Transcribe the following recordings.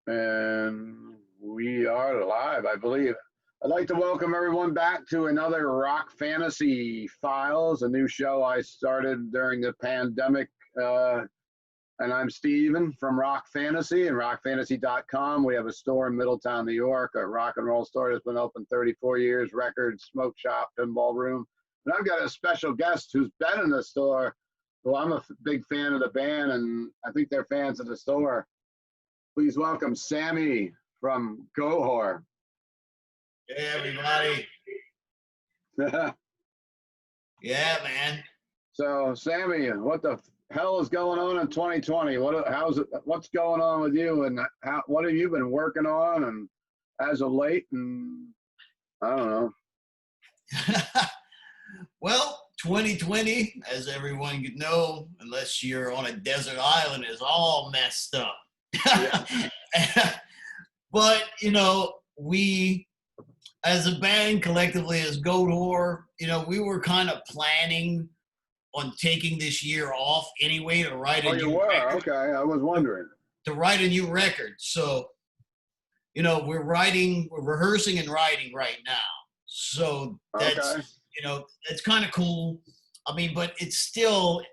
And we are live, I believe. I'd like to welcome everyone back to another Rock Fantasy Files, a new show I started during the pandemic. And I'm Steven from Rock Fantasy and rockfantasy.com. We have a store in Middletown, New York, a rock and roll store that's been open 34 years, record, smoke shop, pinball room. And I've got a special guest who's been in the store. Well, I'm a big fan of the band, and I think they're fans of the store. Please welcome Sammy from Goatwhore. Hey, everybody. Yeah, man. So, Sammy, what the hell is going on in 2020? What's going on with you, and what have you been working on, and as of late, and I don't know. Well, 2020, as everyone could know, unless you're on a desert island, is all messed up. Yeah. But, you know, we, as a band, collectively as Goatwhore, you know, we were kind of planning on taking this year off anyway to write a new record. Okay, I was wondering. To write a new record. So, you know, we're rehearsing and writing right now. So that's, you know, it's kind of cool. I mean, but it's still,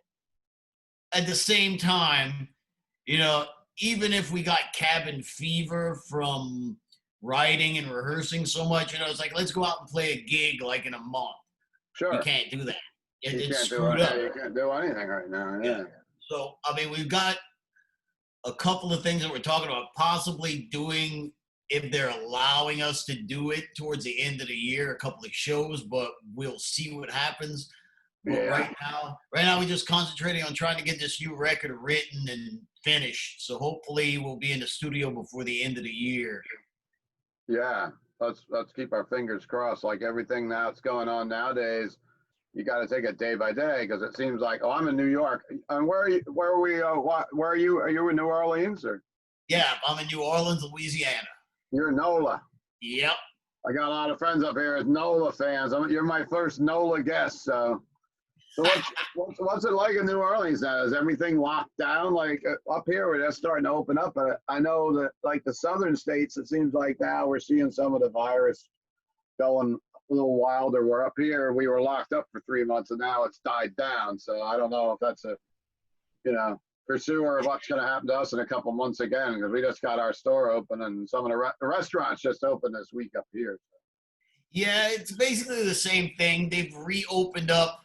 at the same time, you know, even if we got cabin fever from writing and rehearsing so much, you know, it's like, let's go out and play a gig like in a month. Sure. You can't do that. It's screwed up. You can't do anything right now. Yeah. So, I mean, we've got a couple of things that we're talking about possibly doing, if they're allowing us to do it towards the end of the year, a couple of shows, but we'll see what happens. But right now we're just concentrating on trying to get this new record written and finished. So hopefully we'll be in the studio before the end of the year. Yeah, let's keep our fingers crossed. Like everything that's going on nowadays, you got to take it day by day, because it seems like, I'm in New York. And where are you? Where are you? Are you in New Orleans or? Yeah, I'm in New Orleans, Louisiana. You're in NOLA. Yep. I got a lot of friends up here as NOLA fans. You're my first NOLA guest. So what's it like in New Orleans now? Is everything locked down? Like up here, we're just starting to open up. But I know that like the southern states, it seems like now we're seeing some of the virus going a little wilder. We're up here, we were locked up for 3 months, and now it's died down. So I don't know if that's a, you know, pursuer of what's going to happen to us in a couple months again, because we just got our store open, and some of the restaurants just opened this week up here. Yeah, it's basically the same thing. They've reopened up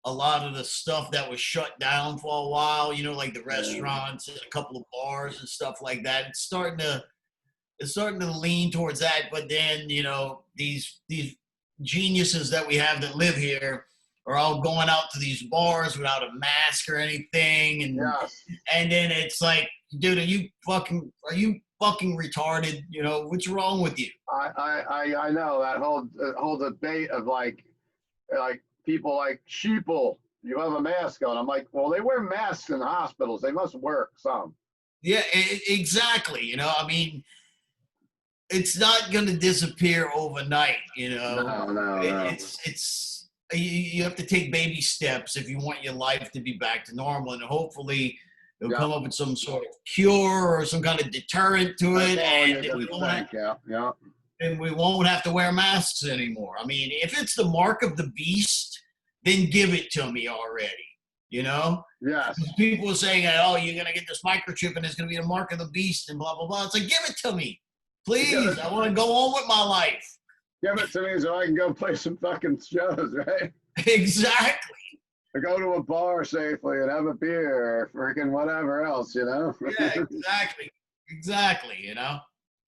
a lot of the stuff that was shut down for a while, you know, like the restaurants and a couple of bars and stuff like that. It's starting to lean towards that. But then, you know, these geniuses that we have that live here are all going out to these bars without a mask or anything. And then it's like, dude, are you fucking retarded? You know, what's wrong with you? I know that whole debate of like people like sheeple, you have a mask on. I'm like, well, they wear masks in the hospitals. They must work some. Yeah, exactly. You know, I mean, it's not going to disappear overnight, you know. No. It's you have to take baby steps if you want your life to be back to normal, and hopefully they'll come up with some sort of cure or some kind of deterrent to it, and we won't have to wear masks anymore. I mean, if it's the mark of the beast, then give it to me already, you know? Yes. People are saying, oh, you're going to get this microchip and it's going to be the mark of the beast and blah, blah, blah. It's like, give it to me. Please, I want to go on with my life. Give it to me so I can go play some fucking shows, right? Exactly. Or go to a bar safely and have a beer or freaking whatever else, you know? Yeah, exactly, you know?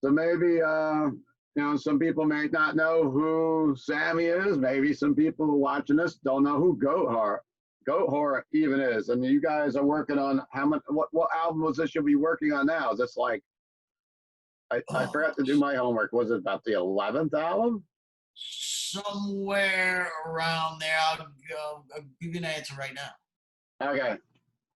So maybe, you know, some people may not know who Sammy is. Maybe some people watching this don't know who Goatwhore even is. I mean, you guys are working on what album was this you'll be working on now? Is this like, I forgot to do my homework. Was it about the 11th album? Somewhere around there. I'll give you an answer right now. Okay.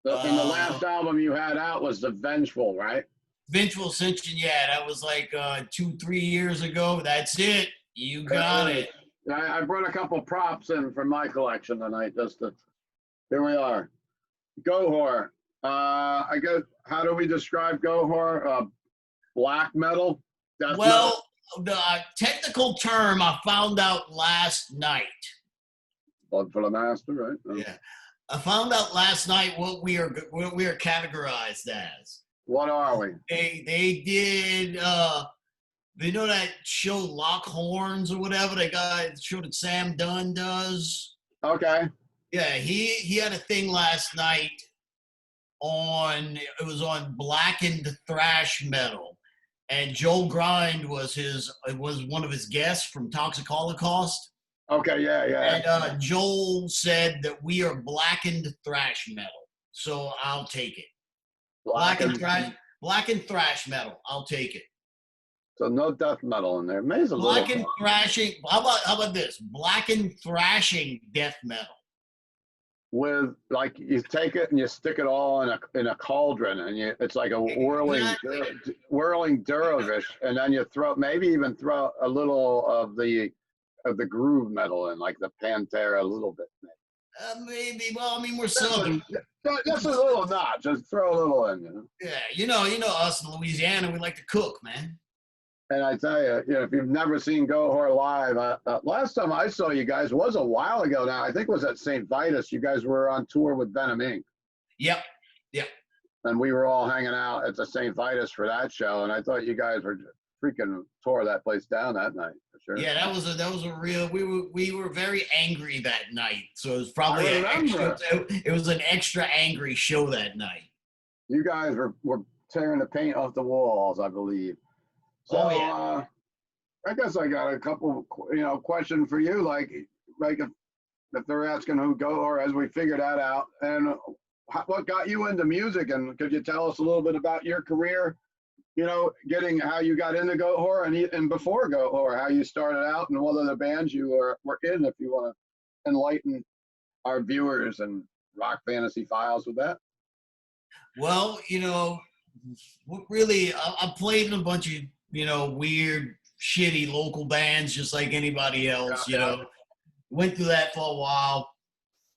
So, and the last album you had out was The Vengeful, right? Vengeful Ascension, yeah. That was like 2-3 years ago. That's it. You got it. I brought a couple props in from my collection tonight. Here we are. Goatwhore. I guess, how do we describe Goatwhore? black metal, death metal. Well, the technical term I found out last night. Blood for the Master, right? Yeah, I found out last night what we are categorized as. What are we? They did. You know that show Lock Horns or whatever, that guy show that Sam Dunn does? Okay. Yeah, he had a thing last night it was on blackened thrash metal. And Joel Grind was one of his guests from Toxic Holocaust. Okay, yeah. And Joel said that we are blackened thrash metal. So I'll take it. Blackened thrash metal. I'll take it. So no death metal in there. Maybe a Blackened thrashing. How about this? Blackened thrashing death metal. With like you take it and you stick it all in a cauldron, and it's like a whirling dervish, and then you even throw a little of the groove metal in, like the Pantera, a little bit. Maybe. Well, I mean, we're southern. Just a little notch. Just throw a little in, you know. Yeah, you know us in Louisiana, we like to cook, man. And I tell you, if you've never seen Goatwhore live, last time I saw you guys was a while ago now. I think it was at St. Vitus. You guys were on tour with Venom Inc. Yep. And we were all hanging out at the St. Vitus for that show, and I thought you guys were freaking tore that place down that night. For sure. Yeah, that was a real. We were very angry that night, so it was probably it was an extra angry show that night. You guys were tearing the paint off the walls, I believe. So, I guess I got a couple, question for you. Like if they're asking who Goatwhore, as we figured that out, and what got you into music, and could you tell us a little bit about your career? Getting how you got into Goatwhore, and before Goatwhore, how you started out, and what other bands you were in. If you want to enlighten our viewers and Rock Fantasy Files with that. Well, really, I played in a bunch of weird, shitty local bands, just like anybody else. Went through that for a while.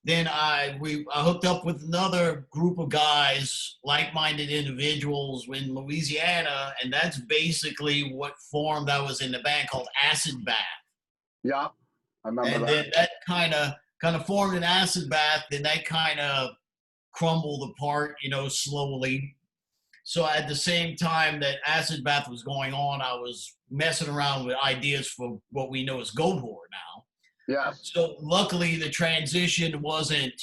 Then I hooked up with another group of guys, like-minded individuals in Louisiana, and that's basically what formed. I was in a band called Acid Bath. Yeah, I remember that. And then that kind of formed an Acid Bath, and that kind of crumbled apart, slowly. So at the same time that Acid Bath was going on, I was messing around with ideas for what we know as Goatwhore now. Yeah. So luckily the transition wasn't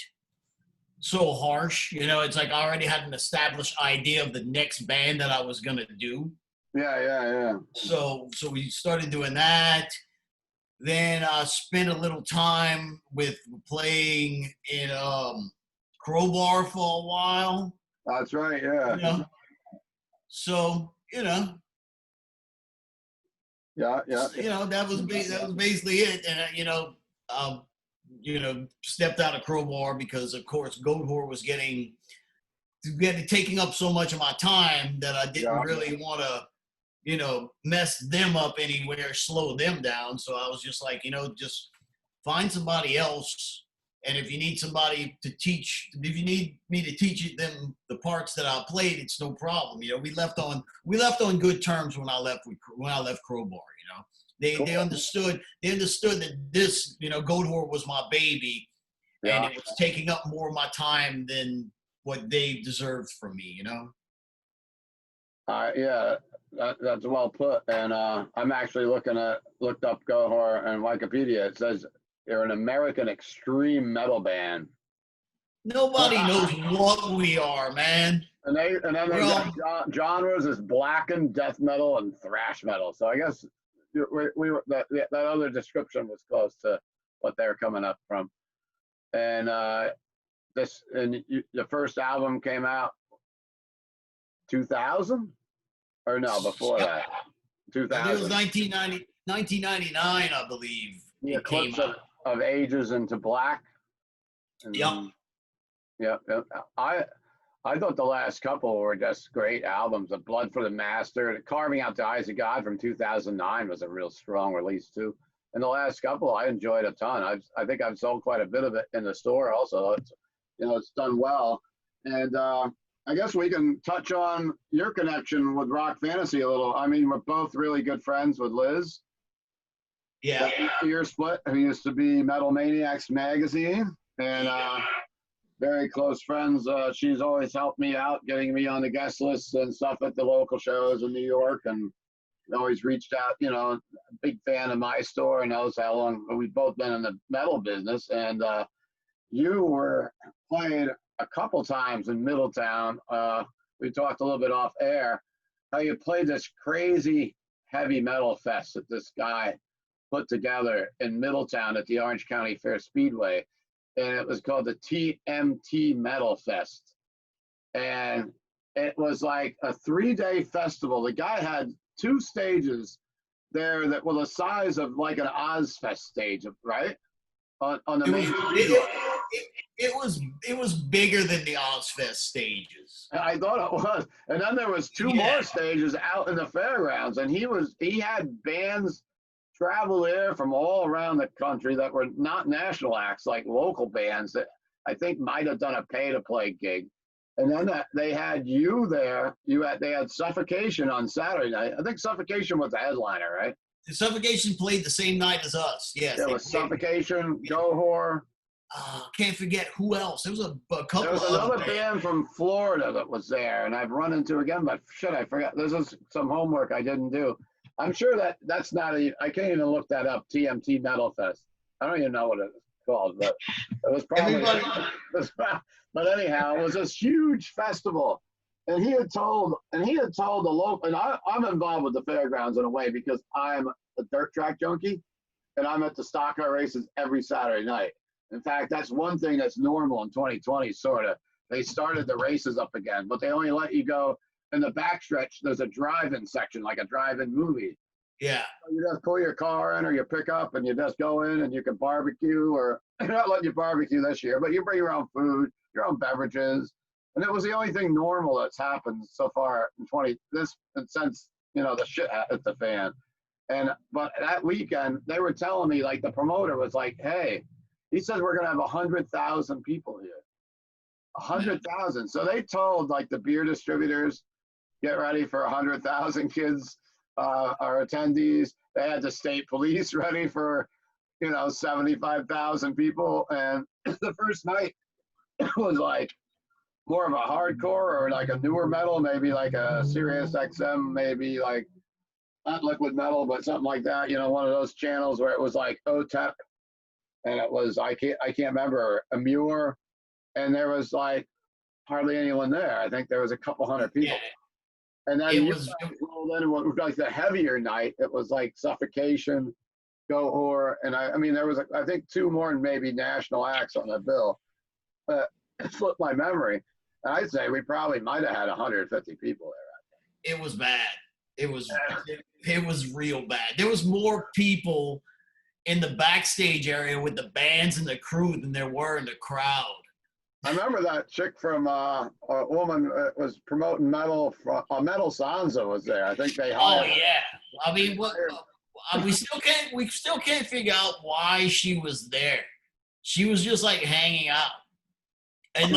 so harsh. It's like I already had an established idea of the next band that I was going to do. Yeah. So we started doing that. Then I spent a little time with playing in Crowbar for a while. That's right, yeah. So, Yeah. That was basically it. And, stepped out of Crowbar because, of course, Goatwhore was taking up so much of my time that I didn't really want to, mess them up anywhere, slow them down. So I was just like, just find somebody else. And if you need somebody to teach, if you need me to teach them the parts that I played, it's no problem. We left on good terms when I left Crowbar. They understood that this, Goatwhore was my baby, and it was taking up more of my time than what they deserved from me. Yeah, that's well put. And I'm actually looked up Goatwhore and Wikipedia. It says they're an American extreme metal band. Nobody knows what we are, man. And then they got genres is blackened death metal and thrash metal. So I guess we were that other description was close to what they're coming up from. And the first album came out 2000 or no, before that 2000. It was 1999, I believe. The Eclipse of Ages into Black. Yep. I thought the last couple were just great albums. The Blood for the Master, Carving Out the Eyes of God from 2009 was a real strong release too. And the last couple I enjoyed a ton. I think I've sold quite a bit of it in the store also. It's done well. And I guess we can touch on your connection with Rock Fantasy a little. I mean, we're both really good friends with Liz. Yeah. Year split, who used to be Metal Maniacs magazine, and very close friends. She's always helped me out, getting me on the guest lists and stuff at the local shows in New York, and always reached out. You know, big fan of my store, and knows how long we've both been in the metal business. And you were playing a couple times in Middletown. We talked a little bit off air how you played this crazy heavy metal fest that this guy put together in Middletown at the Orange County Fair Speedway, and it was called the TMT Metal Fest. And it was like a 3-day festival. The guy had 2 stages there that were the size of like an Ozfest stage, right? On the main it was bigger than the Ozfest stages. I thought it was. And then there was 2 more stages out in the fairgrounds, and he had bands travel there from all around the country that were not national acts, like local bands that I think might have done a pay-to-play gig. And then they had you there. They had Suffocation on Saturday night. I think Suffocation was the headliner, right? Suffocation played the same night as us. Yes. There was Suffocation, Goatwhore. Can't forget who else. There was a couple. There was another band from Florida that was there, and I've run into again, but shit, I forgot. This is some homework I didn't do. I'm sure that's not I can't even look that up. TMT Metal Fest. I don't even know what it's called, but it was probably. But anyhow, it was this huge festival, and he had told the local. And I'm involved with the fairgrounds in a way because I'm a dirt track junkie, and I'm at the stock car races every Saturday night. In fact, that's one thing that's normal in 2020. Sort of, they started the races up again, but they only let you go. In the backstretch, there's a drive-in section, like a drive-in movie. Yeah. You just pull your car in or your pickup, and you just go in, and you can barbecue. Or they're not letting you barbecue this year, but you bring your own food, your own beverages, and it was the only thing normal that's happened so far in since the shit hit the fan. But that weekend, they were telling me, like, the promoter was like, "Hey," he says, "we're gonna have 100,000 people here." 100,000. So they told like the beer distributors, get ready for 100,000 kids, our attendees. They had the state police ready for, 75,000 people. And the first night was like more of a hardcore or like a newer metal, maybe like a Sirius XM, maybe like not liquid metal, but something like that. One of those channels where it was like OTEP, and it was I can't remember Amur, and there was like hardly anyone there. I think there was a couple hundred people. Yeah. And then it was like the heavier night. It was like Suffocation, Goatwhore, and I mean there was I think 2 more maybe national acts on the bill. But it slipped my memory. And I'd say we probably might have had 150 people there. It was bad. It was real bad. There was more people in the backstage area with the bands and the crew than there were in the crowd. I remember that chick from a woman was promoting metal. Metal Sansa was there. I think they hired. Oh yeah. I mean, we still can't figure out why she was there. She was just like hanging out, and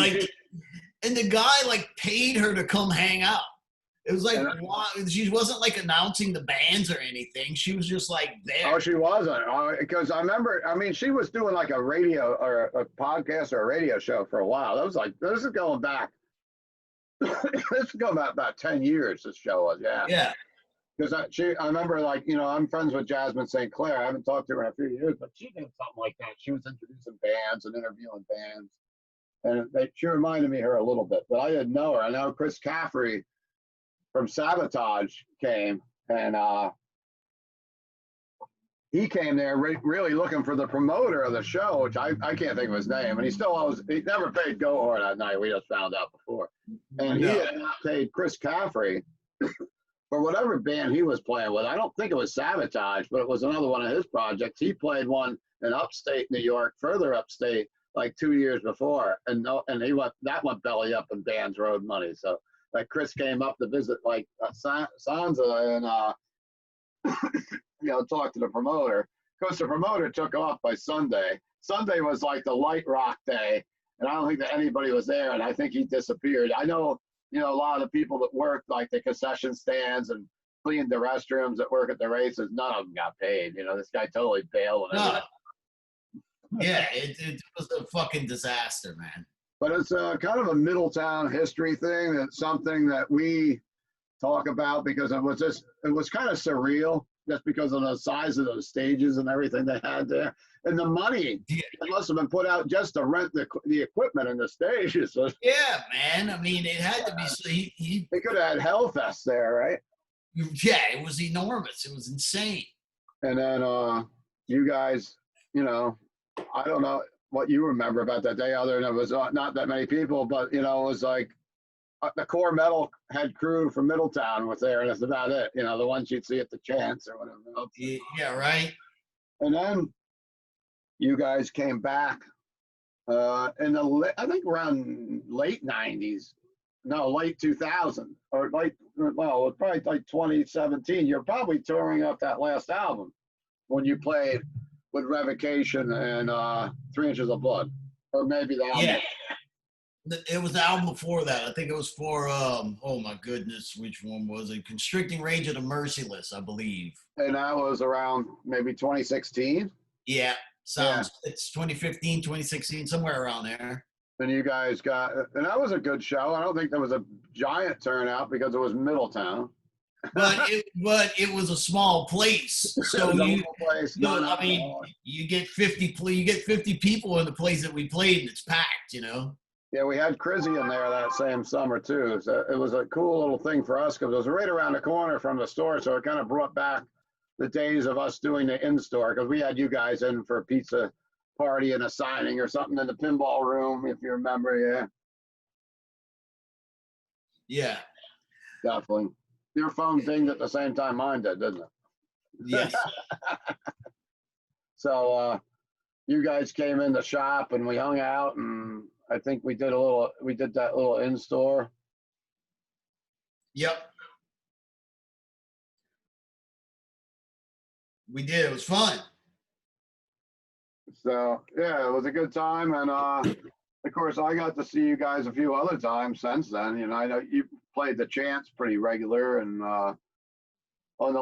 and the guy like paid her to come hang out. It was like, why? She wasn't like announcing the bands or anything. She was just like there. Oh, she wasn't. Because I remember, she was doing like a radio or a podcast or a radio show for a while. That was like, this is going back. This is going back about 10 years, this show was, yeah. Yeah. Because I remember like, I'm friends with Jasmine St. Clair. I haven't talked to her in a few years, but she did something like that. She was introducing bands and interviewing bands. And she reminded me of her a little bit, but I didn't know her. I know Chris Caffrey from Sabotage came, and he came there really looking for the promoter of the show, which I can't think of his name, and he never paid Goatwhore that night. We just found out before, and he had not paid Chris Caffrey for whatever band he was playing with. I don't think it was Sabotage, but it was another one of his projects. He played one in upstate New York, further upstate, like 2 years before, and that went belly up and bands road money. So like Chris came up to visit like Sansa and talk to the promoter. Of course, the promoter took off by Sunday. Sunday was like the light rock day, and I don't think that anybody was there, and I think he disappeared. I know you know, a lot of the people that worked like the concession stands and cleaned the restrooms that work at the races, none of them got paid. You know, this guy totally bailed on No. everything. Yeah, it was a fucking disaster, man. But it's kind of a Middletown history thing. It's something that we talk about because it was kind of surreal just because of the size of those stages and everything they had there. And the money that must have been put out just to rent the equipment and the stages. So Yeah, man. I mean, it had to be. they could have had Hellfest there, right? Yeah, it was enormous. It was insane. And then you guys, you know, I don't know what you remember about that day other than it was not that many people, but, you know, it was like the core metal head crew from Middletown was there, and that's about it. You know, the ones you'd see at the Chance or whatever else. Yeah, right. And then you guys came back in the, I think around late 90s, no, late 2000, or late, well, probably like 2017. You're probably touring up that last album when you played with Revocation and 3 Inches of Blood, or maybe the album. Yeah. It was the album before that. I think it was for, oh my goodness, which one was it? Constricting Rage of the Merciless, I believe. And that was around maybe 2016. Yeah, sounds, it's 2015, 2016, somewhere around there. And you guys got, and that was a good show. I don't think there was a giant turnout because it was Middletown. But it was a small place, so I mean, you get 50 people in the place that we played, and it's packed, you know. Yeah, we had Crizzy in there that same summer too. So it was a cool little thing for us because it was right around the corner from the store, so it kind of brought back the days of us doing the in-store because we had you guys in for a pizza party and a signing or something in the pinball room, if you remember. Yeah, definitely. Your phone dinged at the same time mine did, didn't it? Yes. So you guys came in the shop and we hung out, and I think we did that little in-store. Yep. We did. It was fun. So yeah, it was a good time, and of course I got to see you guys a few other times since then. You know, I know you played the Chance pretty regular, and on the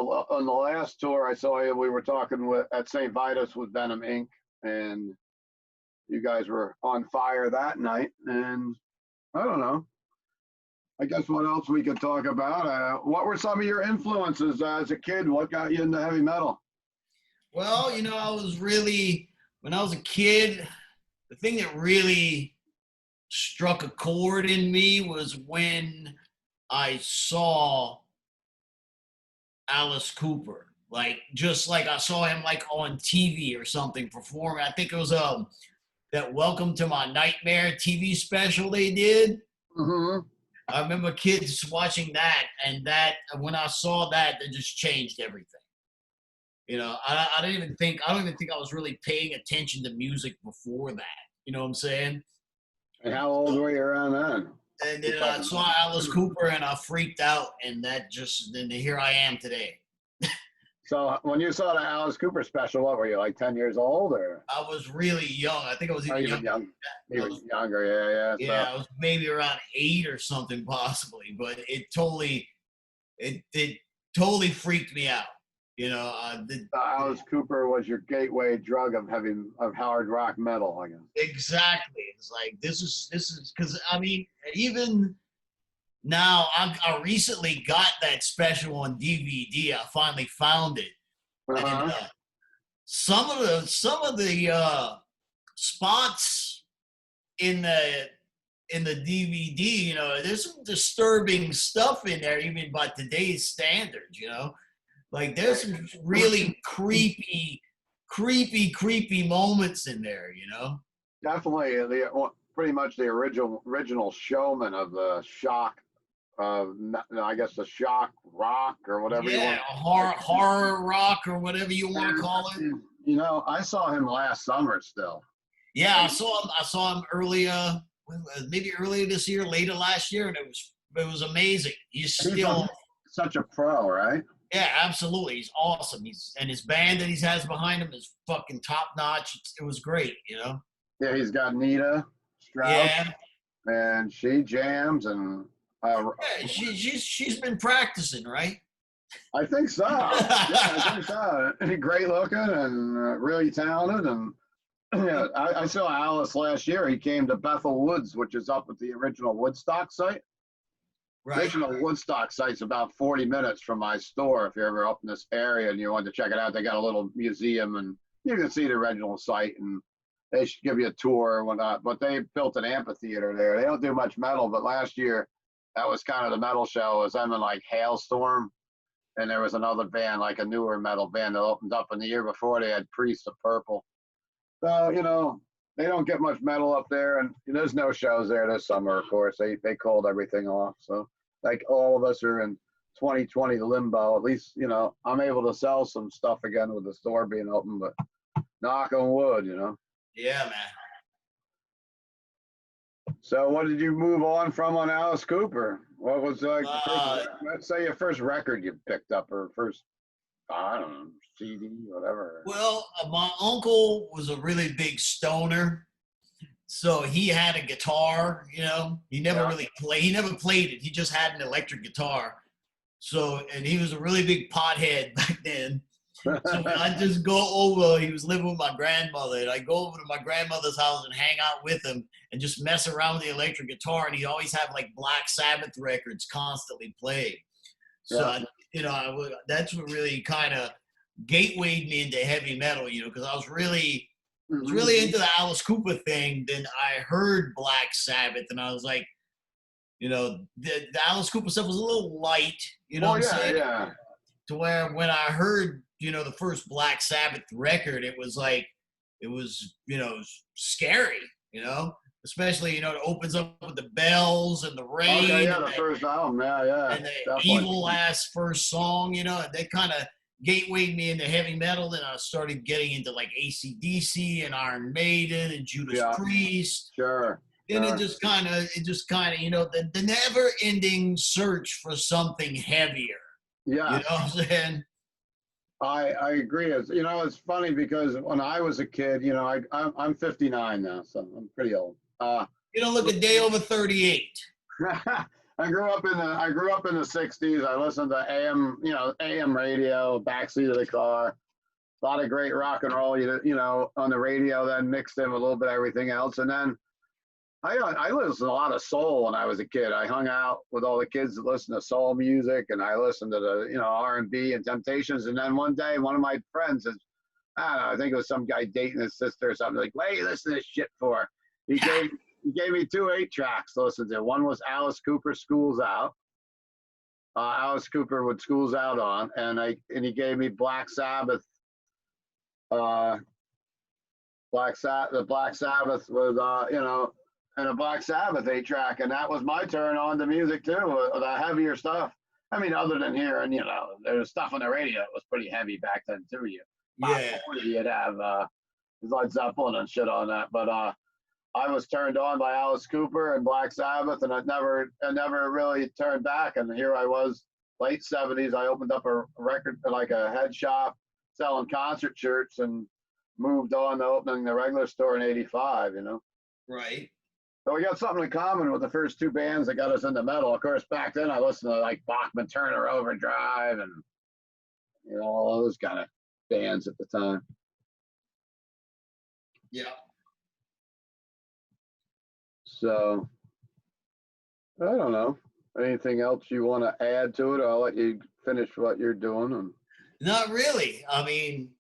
last tour I saw you, we were talking at St. Vitus with Venom Inc., and you guys were on fire that night. And I don't know, I guess what else we could talk about? What were some of your influences as a kid? What got you into heavy metal? Well, you know, when I was a kid, the thing that really struck a chord in me was when I saw Alice Cooper. Like, just like I saw him like on TV or something performing. I think it was that Welcome to My Nightmare TV special they did. Mm-hmm. I remember kids watching that, and that when I saw that, it just changed everything. You know, I don't even think I was really paying attention to music before that. You know what I'm saying? And how old were you around then? And then I saw Alice Cooper and I freaked out, and then here I am today. So when you saw the Alice Cooper special, what were you, like 10 years old, or? I was really young. I think I was even younger. Younger, yeah. Yeah, I was maybe around 8 or something possibly, but it totally freaked me out. You know, Alice Cooper was your gateway drug of hard rock metal, I guess. Exactly. It's like this is because I mean, even now I recently got that special on DVD. I finally found it. And, some of the spots in the DVD, you know, there's some disturbing stuff in there, even by today's standards. You know. Like, there's some really creepy moments in there, you know? Definitely, pretty much the original showman of the shock, I guess the shock rock or whatever you want. Yeah, horror rock or whatever you want to call it. You know, I saw him last summer still. Yeah, I saw him earlier, maybe earlier this year, later last year, and it was amazing. He's still such a pro, right? Yeah, absolutely. He's awesome. And his band that he has behind him is fucking top notch. It was great, you know? Yeah, he's got Nita Strauss. Yeah. And she jams, and Yeah, she's been practicing, right? I think so. Yeah, I think so. Great looking and really talented. And yeah, I saw Alice last year. He came to Bethel Woods, which is up at the original Woodstock site. Right. Original Woodstock site's about 40 minutes from my store. If you're ever up in this area and you want to check it out, they got a little museum and you can see the original site and they should give you a tour or whatnot. But they built an amphitheater there. They don't do much metal, but last year that was kind of the metal show. It was them and like Hailstorm. And there was another band, like a newer metal band that opened up. And the year before they had Priest of Purple. So, you know, they don't get much metal up there. And there's no shows there this summer, of course. They called everything off. So, like all of us are in 2020 limbo. At least, you know, I'm able to sell some stuff again with the store being open. But knock on wood, you know. Yeah, man. So what did you move on from on Alice Cooper? What was like let's say your first record you picked up or first, I don't know, CD, whatever? Well, my uncle was a really big stoner. So he had a guitar, you know. He never really played. He never played it. He just had an electric guitar. So, and he was a really big pothead back then. So I just go over. He was living with my grandmother, and I go over to my grandmother's house and hang out with him and just mess around with the electric guitar. And he always had like Black Sabbath records constantly played. So you know, that's what really kind of gatewayed me into heavy metal. You know, because I was really into the Alice Cooper thing. Then I heard Black Sabbath, and I was like, you know, the Alice Cooper stuff was a little light. You know what I'm saying? Yeah. To where when I heard, you know, the first Black Sabbath record, it was like, it was, you know, scary, you know, especially, you know, it opens up with the bells and the rain. Okay, yeah, the first album, yeah. And the evil ass first song, you know, they kind of gatewayed me into heavy metal. Then I started getting into like AC/DC and Iron Maiden and Judas Priest. Sure. And it just kind of, you know, the never-ending search for something heavier. Yeah. You know what I'm saying? I agree. You know, it's funny because when I was a kid, you know, I'm 59 now, so I'm pretty old. You don't look a day over 38. I grew up in the 60s. I listened to AM radio, backseat of the car. A lot of great rock and roll, you know, on the radio, then mixed in with a little bit of everything else. And then I listened to a lot of soul when I was a kid. I hung out with all the kids that listened to soul music, and I listened to the, you know, R&B and Temptations. And then one day, one of my friends says, I don't know, I think it was some guy dating his sister or something. Like, what are you listening to this shit for? He gave me 2 8-tracks to listen to. One was Alice Cooper, School's Out. Alice Cooper with School's Out on, and he gave me Black Sabbath. The Black Sabbath was, you know, and a Black Sabbath 8-track, and that was my turn on to music too, the heavier stuff. I mean, other than hearing, you know, there's stuff on the radio that was pretty heavy back then too. You'd have Led Zeppelin and shit on that, but I was turned on by Alice Cooper and Black Sabbath, and I never really turned back. And here I was, late 70s. I opened up a record, like a head shop, selling concert shirts, and moved on to opening the regular store in '85. You know. Right. So we got something in common with the first 2 bands that got us into metal. Of course, back then I listened to like Bachman Turner Overdrive and, you know, all those kind of bands at the time. Yeah. So I don't know. Anything else you want to add to it? I'll let you finish what you're doing. Not really. I mean,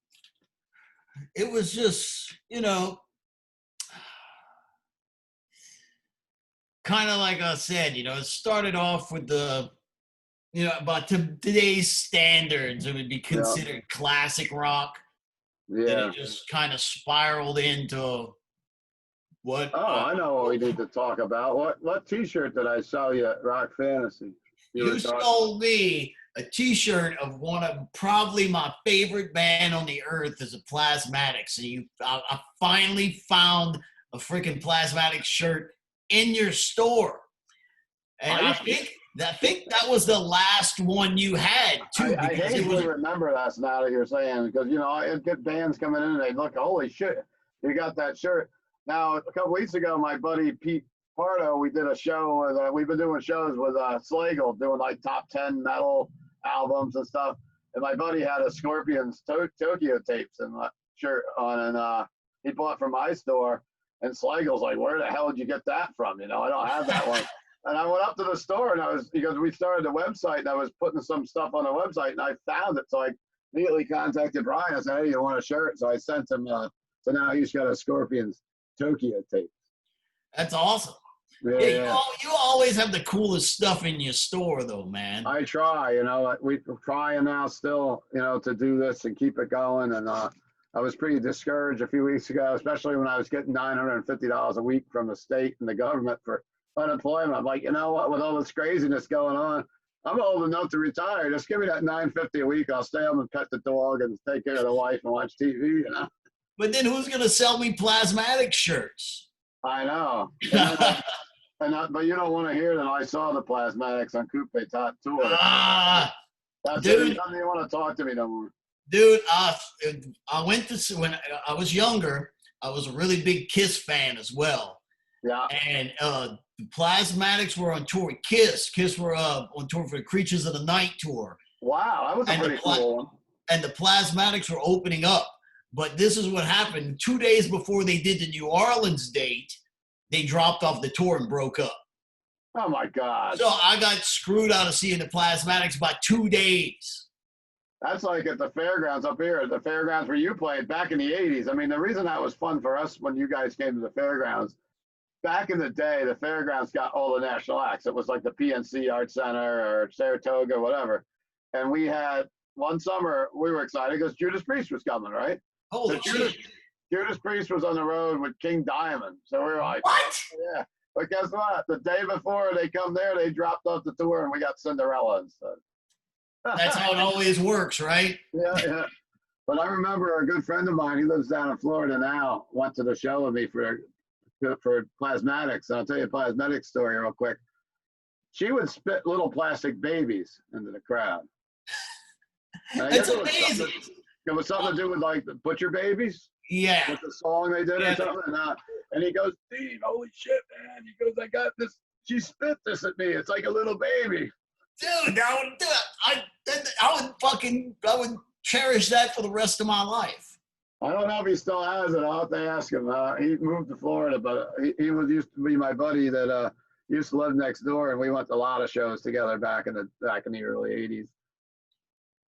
it was just, you know, kind of like I said, you know, it started off with the, you know, about today's standards, it would be considered classic rock. Yeah. And it just kind of spiraled into what. Oh, I know what we need to talk about. What T-shirt did I sell you at Rock Fantasy? You sold me a T-shirt of one of probably my favorite band on the earth is a Plasmatic. So I finally found a freaking Plasmatic shirt in your store, and I think that was the last one you had too. I hate to remember that now that you're saying, because you know I get bands coming in and they look, holy shit, you got that shirt. Now a couple weeks ago, my buddy Pete Pardo, we did a show with, we've been doing shows with Slagle, doing like top 10 metal albums and stuff. And my buddy had a Scorpions Tokyo tapes and shirt on, and he bought from my store. And Slagle's like, "Where the hell did you get that from? You know, I don't have that one." And I went up to the store, and because we started the website, and I was putting some stuff on the website, and I found it. So I immediately contacted Brian. I said, "Hey, you want a shirt?" So I sent him. So now he's got a Scorpions Tokyo tape. That's awesome. Yeah. You always have the coolest stuff in your store, though, man. I try, we're trying now still, to do this and keep it going. And I was pretty discouraged a few weeks ago, especially when I was getting $950 a week from the state and the government for unemployment. I'm like, you know what, with all this craziness going on, I'm old enough to retire. Just give me that $950 a week. I'll stay home and pet the dog and take care of the wife and watch TV, But then who's going to sell me Plasmatic shirts? I know. But you don't want to hear that I saw the Plasmatics on Coupe Top Tour. That's dude, it. You want to talk to me no more. Dude, I went to, when I was younger, I was a really big Kiss fan as well. Yeah. And the Plasmatics were on tour with Kiss. Kiss were on tour for the Creatures of the Night tour. Wow, that was a pretty cool one. And the Plasmatics were opening up. But this is what happened. 2 days before they did the New Orleans date, they dropped off the tour and broke up. Oh, my God. So I got screwed out of seeing the Plasmatics by 2 days. That's like at the fairgrounds up here, the fairgrounds where you played back in the 80s. I mean, the reason that was fun for us when you guys came to the fairgrounds, back in the day, the fairgrounds got all the national acts. It was like the PNC Art Center or Saratoga, whatever. And we had one summer, we were excited because Judas Priest was coming, right? Holy shit. Judas Priest was on the road with King Diamond. So we were like, what? Yeah. But guess what? The day before they come there, they dropped off the tour and we got Cinderella instead. That's how it always works, right? Yeah. But I remember a good friend of mine, he lives down in Florida now, went to the show with me for Plasmatics. I'll tell you a Plasmatic story real quick. She would spit little plastic babies into the crowd. That's amazing. It was something to do with like the Butcher Babies. Yeah. With the song they did or something. And he goes, "Steve, holy shit, man." He goes, "I got this. She spit this at me. It's like a little baby." Dude, I would cherish that for the rest of my life. I don't know if he still has it. I'll have to ask him. He moved to Florida, but he used to be my buddy that used to live next door, and we went to a lot of shows together back in the early '80s.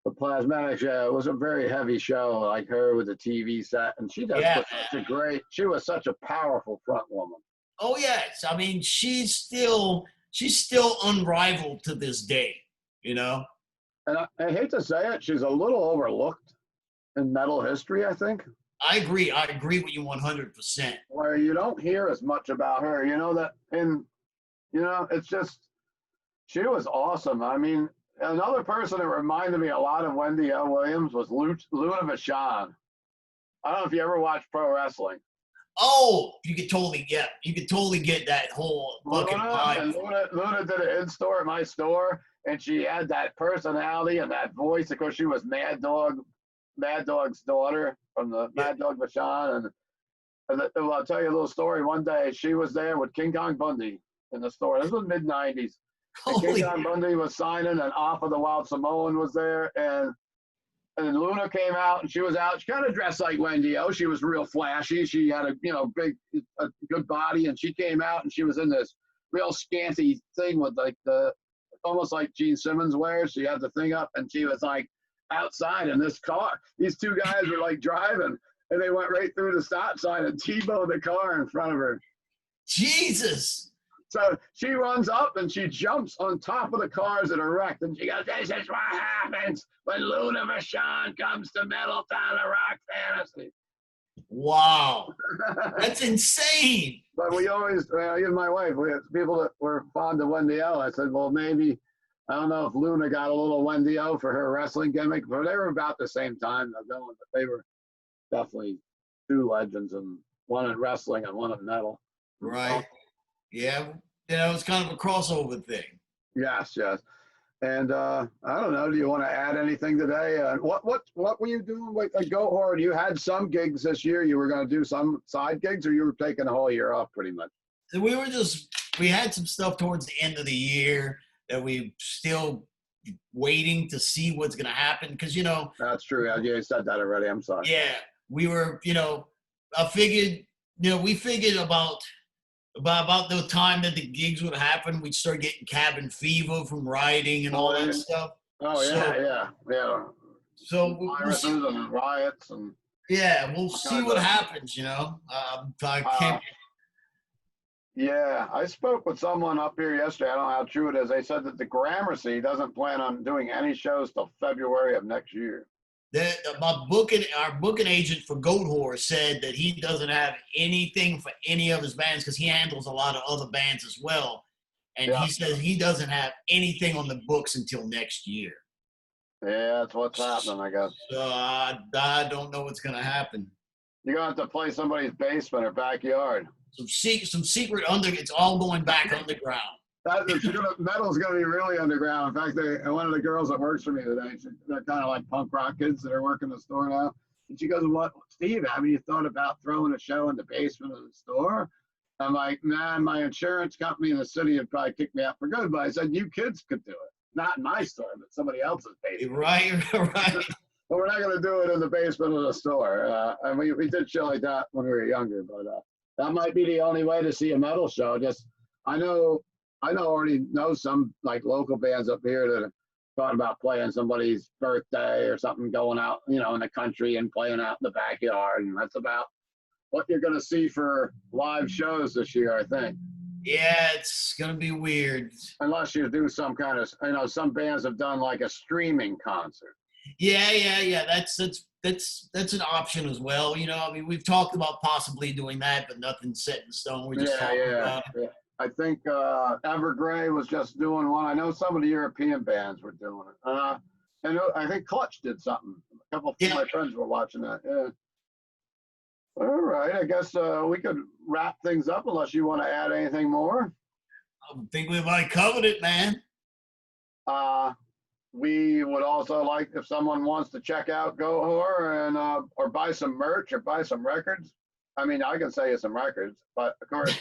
The Plasmatic, it was a very heavy show, like her with the TV set, and she was such a powerful front woman. Oh yes, I mean she's still unrivaled to this day, And I hate to say it, she's a little overlooked in metal history, I think. I agree with you 100%. Where you don't hear as much about her, it's just, she was awesome. I mean, another person that reminded me a lot of Wendy L. Williams was Luna Vachon. I don't know if you ever watched pro wrestling. Oh, you could totally get that whole fucking vibe. Luna did an in-store at my store, and she had that personality and that voice. Of course, she was Mad Dog's daughter from the Mad Dog Vachon. And I'll tell you a little story. One day, she was there with King Kong Bundy in the store. This was mid-'90s. King Kong Bundy was signing, and Alpha the Wild Samoan was there, and Luna came out, and she was out. She kind of dressed like Wendy O. She was real flashy. She had a good body, and she came out, and she was in this real scanty thing with like almost like Gene Simmons wears. She had the thing up, and she was like outside in this car. These two guys were like driving, and they went right through the stop sign and T-bowed the car in front of her. Jesus. So she runs up and she jumps on top of the cars that are wrecked. And she goes, "This is what happens when Luna Vachon comes to Middletown, a rock fantasy." Wow. That's insane. But we always, even my wife, we had people that were fond of Wendy O. I said, well, maybe, I don't know if Luna got a little Wendy O for her wrestling gimmick, but they were about the same time going, but they were definitely two legends, and one in wrestling and one in metal. Right. Yeah, it's kind of a crossover thing. Yes. And I don't know. Do you want to add anything today? What were you doing with Goatwhore? You had some gigs this year. You were going to do some side gigs, or you were taking a whole year off, pretty much. we had some stuff towards the end of the year that we still waiting to see what's going to happen. Because, That's true. Yeah, you said that already. I'm sorry. yeah, we were, I figured, we figured about the time that the gigs would happen, we'd start getting cabin fever from riding and all that stuff. Oh, yeah. So viruses and riots and we'll see what happens. I can't. Yeah, I spoke with someone up here yesterday. I don't know how true it is. They said that the Gramercy doesn't plan on doing any shows till February of next year. Our booking agent for Goatwhore said that he doesn't have anything for any of his bands because he handles a lot of other bands as well. And he says he doesn't have anything on the books until next year. Yeah, that's what's happening, I guess. So I don't know what's going to happen. You're going to have to play somebody's basement or backyard. Some secret it's all going back underground. Metal's going to be really underground. In fact, one of the girls that works for me today, they're kind of like punk rock kids that are working the store now. And she goes, "What, Steve, haven't you thought about throwing a show in the basement of the store?" I'm like, "Man, my insurance company in the city would probably kick me out for good." But I said, "You kids could do it. Not in my store, but somebody else's basement." Right. But we're not going to do it in the basement of the store. And we did shit like that when we were younger. But that might be the only way to see a metal show. I already know some like local bands up here that are thought about playing somebody's birthday or something, going out, in the country and playing out in the backyard. And that's about what you're going to see for live shows this year, I think. Yeah, it's going to be weird. Unless you do some kind of, some bands have done like a streaming concert. Yeah. That's an option as well. We've talked about possibly doing that, but nothing's set in stone. We're just talking about it. Yeah. I think Evergrey was just doing one. I know some of the European bands were doing it. And I think Clutch did something. A couple of my friends were watching that. Yeah. All right. I guess we could wrap things up unless you want to add anything more. I think we might covered it, man. We would also like, if someone wants to check out Goatwhore and or buy some merch or buy some records. I mean, I can sell you some records, but of course,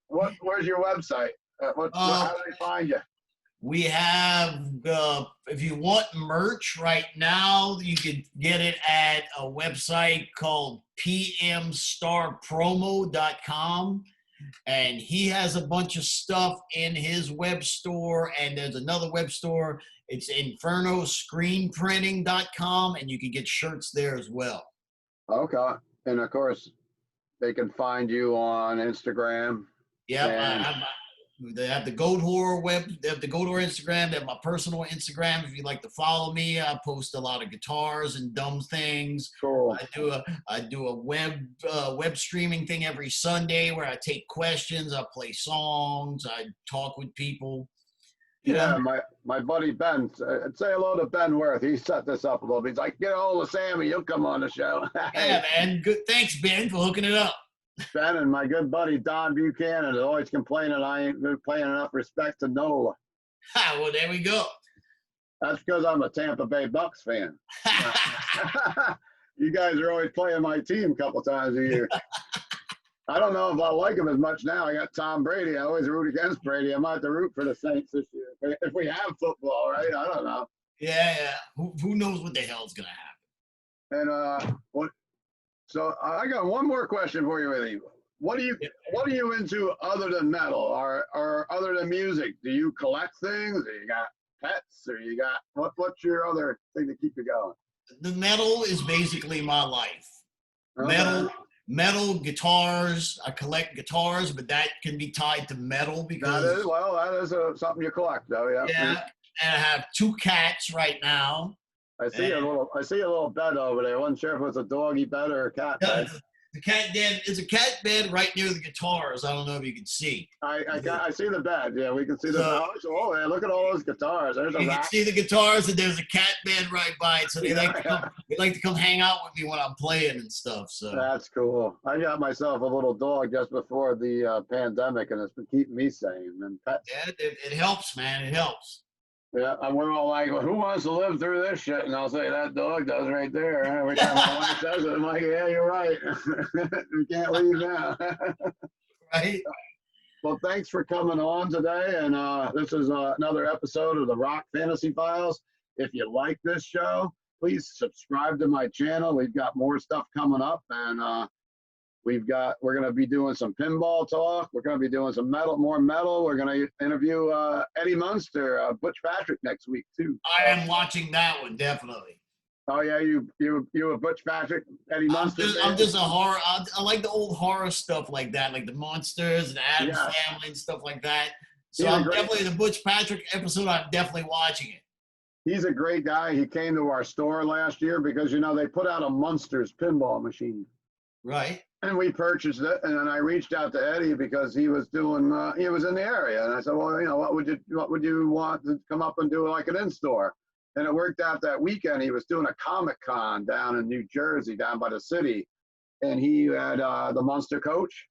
where's your website? How do they find you? We have, if you want merch right now, you can get it at a website called pmstarpromo.com. And he has a bunch of stuff in his web store. And there's another web store. It's infernoscreenprinting.com. And you can get shirts there as well. Okay. And of course, they can find you on Instagram. Yeah, they have the Goatwhore they have the Goatwhore Instagram, they have my personal Instagram. If you'd like to follow me, I post a lot of guitars and dumb things. Cool. I do a web streaming thing every Sunday where I take questions, I play songs, I talk with people. Yeah, my buddy Ben, say hello to Ben Worth. He set this up a little bit. He's like, "Get a hold of Sammy, you'll come on the show." Yeah, man. Good. Thanks, Ben, for hooking it up. Ben and my good buddy Don Buchanan is always complaining I ain't been paying enough respect to Nola. Well, there we go. That's because I'm a Tampa Bay Bucks fan. You guys are always playing my team a couple times a year. I don't know if I like him as much now. I got Tom Brady. I always root against Brady. I might have to root for the Saints this year. If we have football, right? I don't know. Yeah. Who knows what the hell's going to happen? And So I got one more question for you, Willie. What are you into other than metal or other than music? Do you collect things? Or you got pets? Or you got what's your other thing to keep you going? The metal is basically my life. Okay. Metal guitars. I collect guitars, but that can be tied to metal because that is something you collect, though. Yeah. Yeah, and I have 2 cats right now. I see a little bed over there. I wasn't sure if it was a doggy bed or a cat bed. The cat bed is a cat bed right near the guitars. I don't know if you can see. I see the bed. Yeah, we can see the house. Oh, man, look at all those guitars. There's you can see the guitars, and there's a cat bed right by it. So they like to come hang out with me when I'm playing and stuff. So that's cool. I got myself a little dog just before the pandemic, and it's been keeping me sane. And pets. Yeah, it helps, man. It helps. Yeah, and we're all like, well, who wants to live through this shit? And I'll say, that dog does right there. Every time my wife says it, I'm like, yeah, you're right. We can't leave now. Right? Well, thanks for coming on today. And this is another episode of the Rock Fantasy Files. If you like this show, please subscribe to my channel. We've got more stuff coming up, and we're going to be doing some pinball talk. We're going to be doing some more metal. We're going to interview Eddie Munster, Butch Patrick next week too. I am watching that one, definitely. Oh yeah, you a Butch Patrick, Eddie Munster. I'm just a horror. I like the old horror stuff like that, like the Monsters and Addams Family and stuff like that. So I'm definitely the Butch Patrick episode. I'm definitely watching it. He's a great guy. He came to our store last year because they put out a Munsters pinball machine. Right. And we purchased it, and then I reached out to Eddie because he was doing he was in the area, and I said, well, what would you want to come up and do like an in-store? And it worked out that weekend. He was doing a Comic-Con down in New Jersey, down by the city. And he had the Monster Coach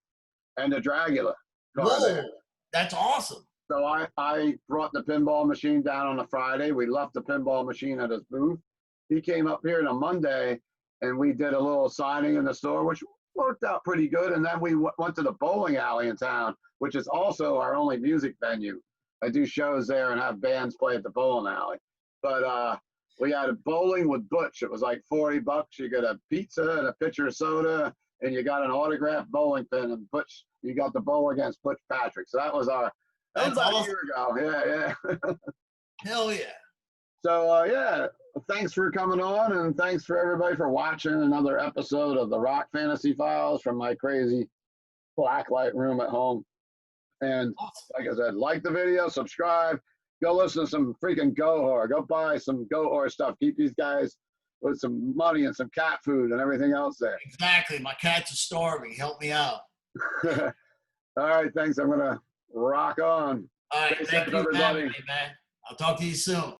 and the Dragula car there. That's awesome. So I brought the pinball machine down on a Friday. We left the pinball machine at his booth. He came up here on a Monday, and we did a little signing in the store, which worked out pretty good. And then we went to the bowling alley in town, which is also our only music venue. I do shows there and have bands play at the bowling alley. But we had a bowling with Butch. It was like $40. You get a pizza and a pitcher of soda, and you got an autographed bowling pin. And Butch, you got the bowl against Butch Patrick. So that was about a year ago. Yeah. Hell yeah. So thanks for coming on, and thanks for everybody for watching another episode of the Rock Fantasy Files from my crazy blacklight room at home. And like I said, like the video, subscribe. Go listen to some freaking Goatwhore. Go buy some Goatwhore stuff. Keep these guys with some money and some cat food and everything else there. Exactly. My cats are starving. Help me out. All right. Thanks. I'm going to rock on. All right. Thank you, everybody. Man. I'll talk to you soon.